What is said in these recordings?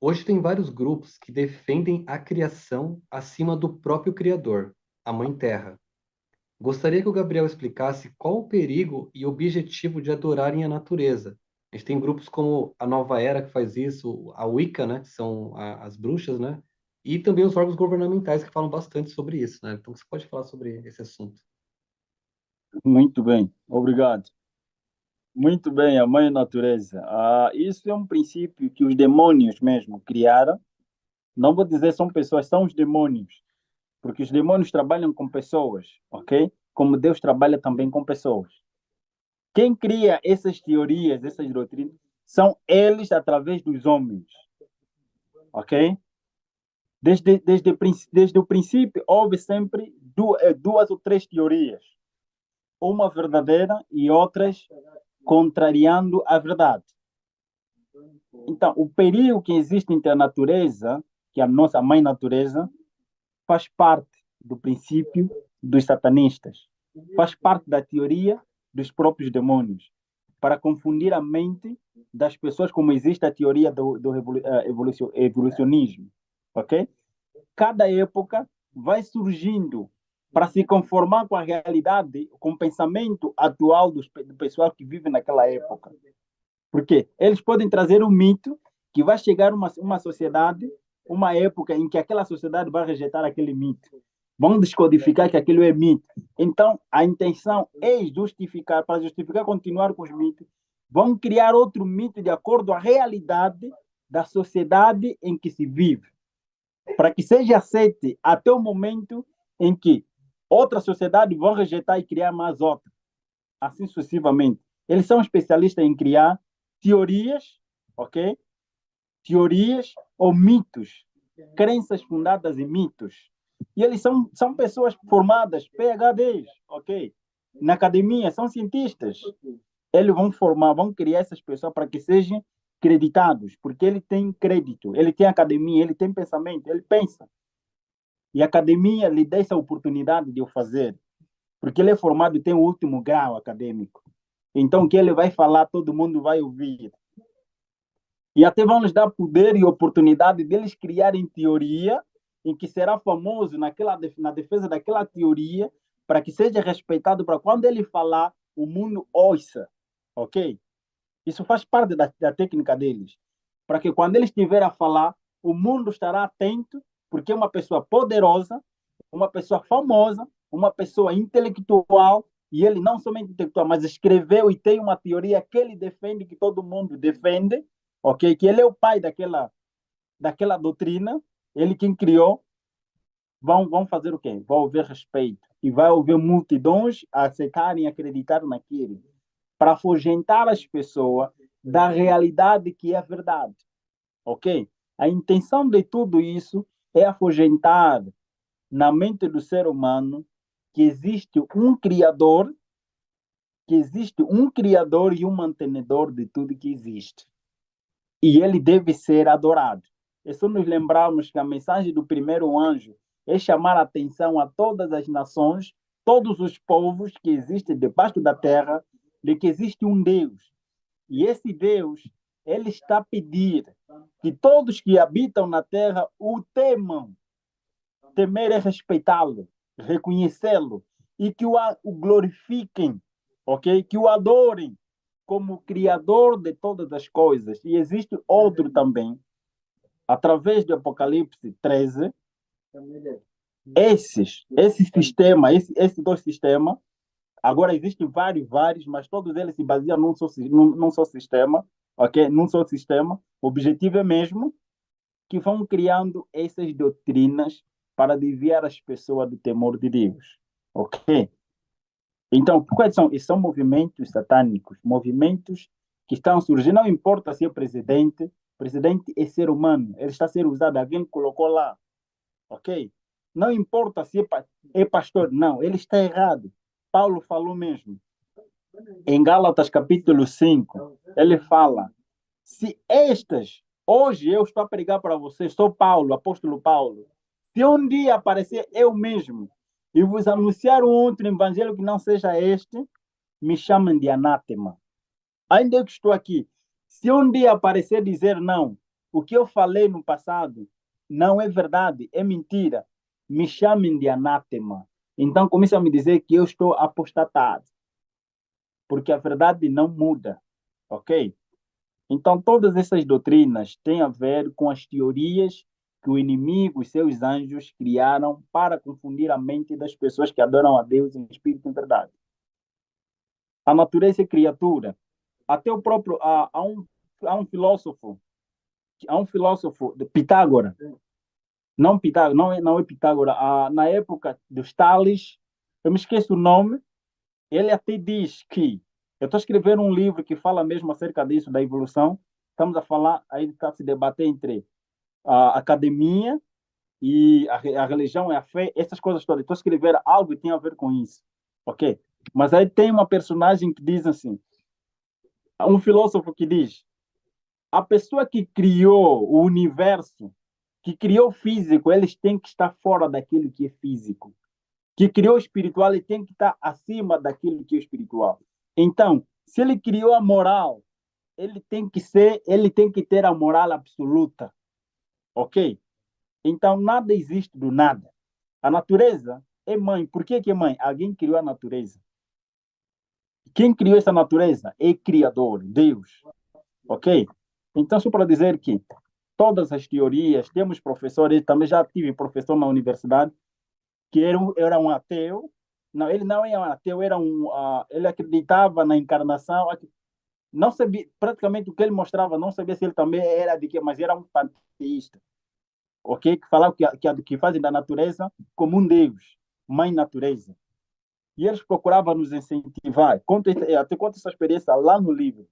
Hoje tem vários grupos que defendem a criação acima do próprio Criador, a Mãe Terra. Gostaria que o Gabriel explicasse qual o perigo e objetivo de adorarem a natureza. A gente tem grupos como a Nova Era que faz isso, a Wicca, né, que são as bruxas, né, e também os órgãos governamentais que falam bastante sobre isso, né? Então você pode falar sobre esse assunto. Muito bem, obrigado. Muito bem, a mãe natureza. Isso é um princípio que os demônios mesmo criaram. Não vou dizer são pessoas, são os demônios, porque os demônios trabalham com pessoas, ok? Como Deus trabalha também com pessoas. Quem cria essas teorias, essas doutrinas, são eles através dos homens, ok? Desde o princípio, houve sempre duas ou três teorias, uma verdadeira e outras contrariando a verdade. Então, o perigo que existe entre a natureza, que é a nossa mãe natureza, faz parte do princípio dos satanistas, faz parte da teoria dos próprios demônios, para confundir a mente das pessoas, como existe a teoria do evolucionismo, ok? Cada época vai surgindo para se conformar com a realidade, com o pensamento atual do pessoal que vive naquela época. Porque eles podem trazer um mito que vai chegar uma sociedade, uma época em que aquela sociedade vai rejeitar aquele mito. Vão descodificar que aquilo é mito. Então, a intenção é justificar, para justificar continuar com os mitos, vão criar outro mito de acordo à realidade da sociedade em que se vive, para que seja aceite até o momento em que outra sociedade vão rejeitar e criar mais outra, assim sucessivamente. Eles são especialistas em criar teorias, ok? Teorias ou mitos, crenças fundadas em mitos. E eles são pessoas formadas, PhDs, ok? Na academia, são cientistas. Eles vão formar, vão criar essas pessoas para que sejam creditados, porque ele tem crédito, ele tem academia, ele tem pensamento, ele pensa. E a academia lhe dá essa oportunidade de o fazer, porque ele é formado e tem o último grau acadêmico. Então, o que ele vai falar, todo mundo vai ouvir. E até vão lhes dar poder e oportunidade deles criarem teoria em que será famoso na defesa daquela teoria, para que seja respeitado, para quando ele falar, o mundo ouça, ok? Isso faz parte da técnica deles, para que quando ele estiver a falar, o mundo estará atento, porque é uma pessoa poderosa, uma pessoa famosa, uma pessoa intelectual, e ele não somente intelectual, mas escreveu e tem uma teoria que ele defende, que todo mundo defende, ok? Que ele é o pai daquela doutrina, ele quem criou, vão fazer o quê? Vão haver respeito. E vai haver multidões a aceitarem e acreditar naquilo, para afugentar as pessoas da realidade que é a verdade, ok? A intenção de tudo isso é afugentar na mente do ser humano que existe um criador, e um mantenedor de tudo que existe. E ele deve ser adorado. É só nos lembrarmos que a mensagem do primeiro anjo é chamar a atenção a todas as nações, todos os povos que existem debaixo da terra, de que existe um Deus. E esse Deus, ele está a pedir que todos que habitam na terra o temam. Temer é respeitá-lo, reconhecê-lo e que o glorifiquem, ok? Que o adorem como Criador de todas as coisas. E existe outro também, através do Apocalipse 13, esse sistema, esse dois sistemas, agora existem vários, mas todos eles se baseiam num só sistema, ok? Num só sistema. O objetivo é mesmo que vão criando essas doutrinas para desviar as pessoas do temor de Deus, ok? Então, quais são? Esses são movimentos satânicos, movimentos que estão surgindo. Não importa se é presidente é ser humano, ele está a ser usado, alguém colocou lá, ok? Não importa se é pastor, não, ele está errado. Paulo falou mesmo. Em Gálatas capítulo 5, ele fala: se hoje eu estou a pregar para vocês, sou Paulo, apóstolo Paulo, se um dia aparecer eu mesmo e vos anunciar um outro evangelho que não seja este, me chamem de anátema. Ainda eu que estou aqui, se um dia aparecer dizer não, o que eu falei no passado não é verdade, é mentira. Me chamem de anátema. Então começam a me dizer que eu estou apostatado, porque a verdade não muda, ok? Então todas essas doutrinas têm a ver com as teorias que o inimigo e seus anjos criaram para confundir a mente das pessoas que adoram a Deus em espírito e em verdade. A natureza é criatura. Até o próprio há um filósofo, de Pitágoras, não Pitágoras, não é Pitágoras, na época dos Tales, eu me esqueço o nome, ele até diz que eu estou escrevendo um livro que fala mesmo acerca disso, da evolução. Estamos a falar, aí está se debater entre a academia e a religião e a fé, essas coisas todas. Estou a escrever algo que tem a ver com isso, ok? Mas aí tem uma personagem que diz assim, um filósofo que diz, a pessoa que criou o universo, que criou o físico, eles têm que estar fora daquilo que é físico. Que criou o espiritual, ele tem que estar acima daquilo que é espiritual. Então, se ele criou a moral, ele tem que ter a moral absoluta, ok? Então, nada existe do nada. A natureza é mãe. Por que é mãe? Alguém criou a natureza. Quem criou essa natureza é Criador, Deus, ok? Então, só para dizer que todas as teorias, temos professores, também já tive professor na universidade, que era um ateu. Não, ele não era um ateu, ele acreditava na encarnação. Não sabia, praticamente o que ele mostrava, não sabia se ele também era de quê, mas era um panteísta, ok? Que falava que fazem da natureza como um Deus, mãe natureza. E eles procuravam nos incentivar. Até conta essa experiência lá no livro.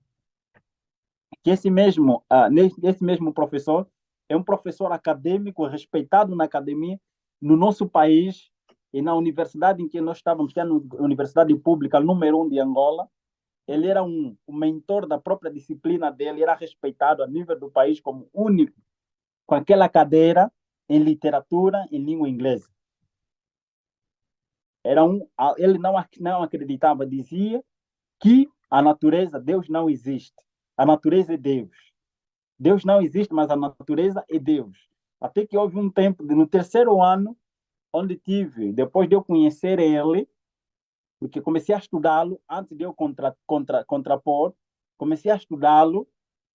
Que esse mesmo professor é um professor acadêmico, respeitado na academia, no nosso país e na universidade em que nós estávamos, que é a Universidade Pública número 1 de Angola. Ele era um mentor da própria disciplina dele, era respeitado a nível do país como único, com aquela cadeira em literatura em língua inglesa. Ele não acreditava, dizia que a natureza, Deus não existe. A natureza é Deus. Deus não existe, mas a natureza é Deus. Até que houve um tempo, no terceiro ano, onde depois de eu conhecer ele, porque comecei a estudá-lo, antes de eu contrapor, comecei a estudá-lo,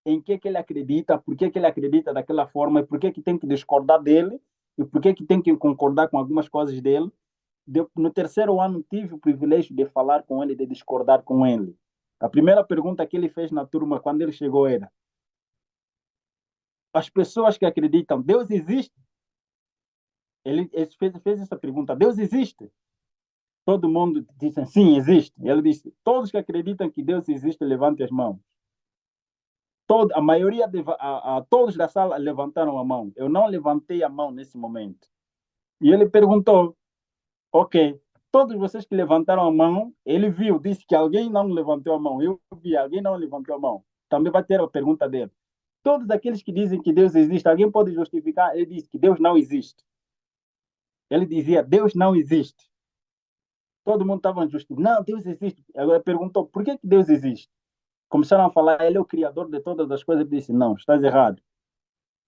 em que ele acredita, por que ele acredita daquela forma, e por que tem que discordar dele, e por que tem que concordar com algumas coisas dele. No terceiro ano, tive o privilégio de falar com ele, de discordar com ele. A primeira pergunta que ele fez na turma, quando ele chegou, era: as pessoas que acreditam, Deus existe? Ele fez essa pergunta: Deus existe? Todo mundo disse: sim, existe. Ele disse: todos que acreditam que Deus existe, levantem as mãos. A maioria, todos da sala levantaram a mão. Eu não levantei a mão nesse momento. E ele perguntou: ok, todos vocês que levantaram a mão, ele viu, disse que alguém não levantou a mão. Eu vi, alguém não levantou a mão. Também vai ter a pergunta dele. Todos aqueles que dizem que Deus existe, alguém pode justificar? Ele disse que Deus não existe. Ele dizia: Deus não existe. Todo mundo estava justificando: não, Deus existe. Agora perguntou: por que Deus existe? Começaram a falar: ele é o criador de todas as coisas. Ele disse: não, estás errado.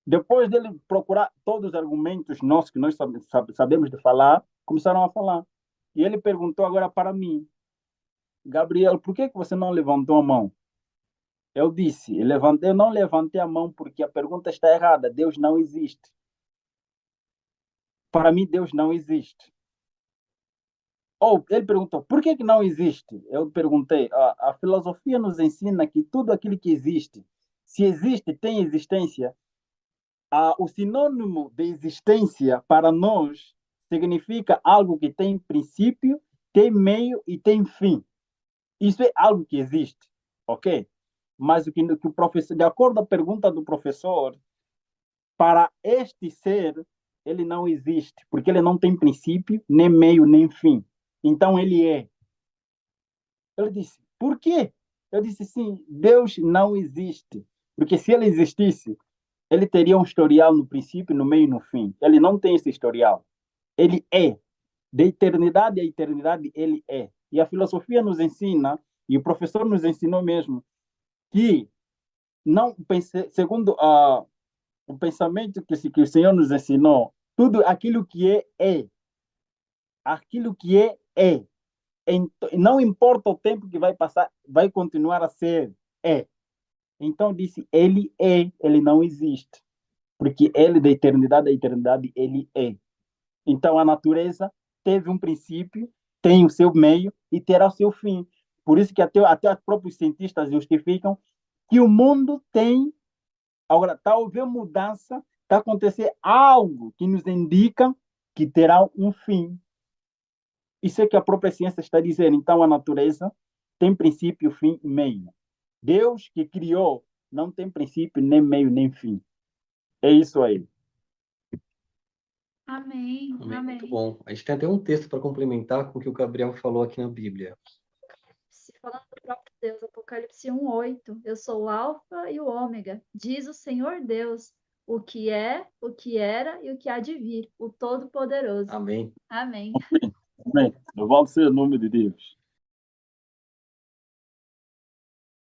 Depois dele procurar todos os argumentos nossos que nós sabemos de falar, começaram a falar. E ele perguntou agora para mim: Gabriel, por que você não levantou a mão? Eu disse: eu não levantei a mão porque a pergunta está errada. Deus não existe. Para mim, Deus não existe. Ou ele perguntou: por que não existe? Eu perguntei: a filosofia nos ensina que tudo aquilo que existe, se existe, tem existência. O sinônimo de existência para nós significa algo que tem princípio, tem meio e tem fim. Isso é algo que existe, ok? Mas que o professor, de acordo com a pergunta do professor, para este ser, ele não existe, porque ele não tem princípio, nem meio, nem fim. Então ele é. Ele disse: por quê? Eu disse: sim, Deus não existe. Porque se ele existisse, ele teria um historial no princípio, no meio e no fim. Ele não tem esse historial. Ele é. De eternidade a eternidade, ele é. E a filosofia nos ensina, e o professor nos ensinou mesmo, que não segundo O pensamento que o Senhor nos ensinou, tudo aquilo que é. Aquilo que é. Não importa o tempo que vai passar, vai continuar a ser, é. Então disse, ele é, ele não existe. Porque ele da eternidade, a eternidade, ele é. Então a natureza teve um princípio, tem o seu meio e terá o seu fim. Por isso que até os próprios cientistas justificam que o mundo tem. Agora, está a haver mudança, está a acontecer algo que nos indica que terá um fim. Isso é que a própria ciência está dizendo. Então, a natureza tem princípio, fim e meio. Deus que criou não tem princípio, nem meio, nem fim. É isso aí. Amém, Amém. amém. Muito bom. A gente tem até um texto para complementar com o que o Gabriel falou aqui na Bíblia. Falando do próprio Deus, Apocalipse 1:8, eu sou o Alfa e o Ômega, diz o Senhor Deus, o que é, o que era e o que há de vir, o Todo-Poderoso. Amém. Amém. Amém. Louvado seja o nome de Deus.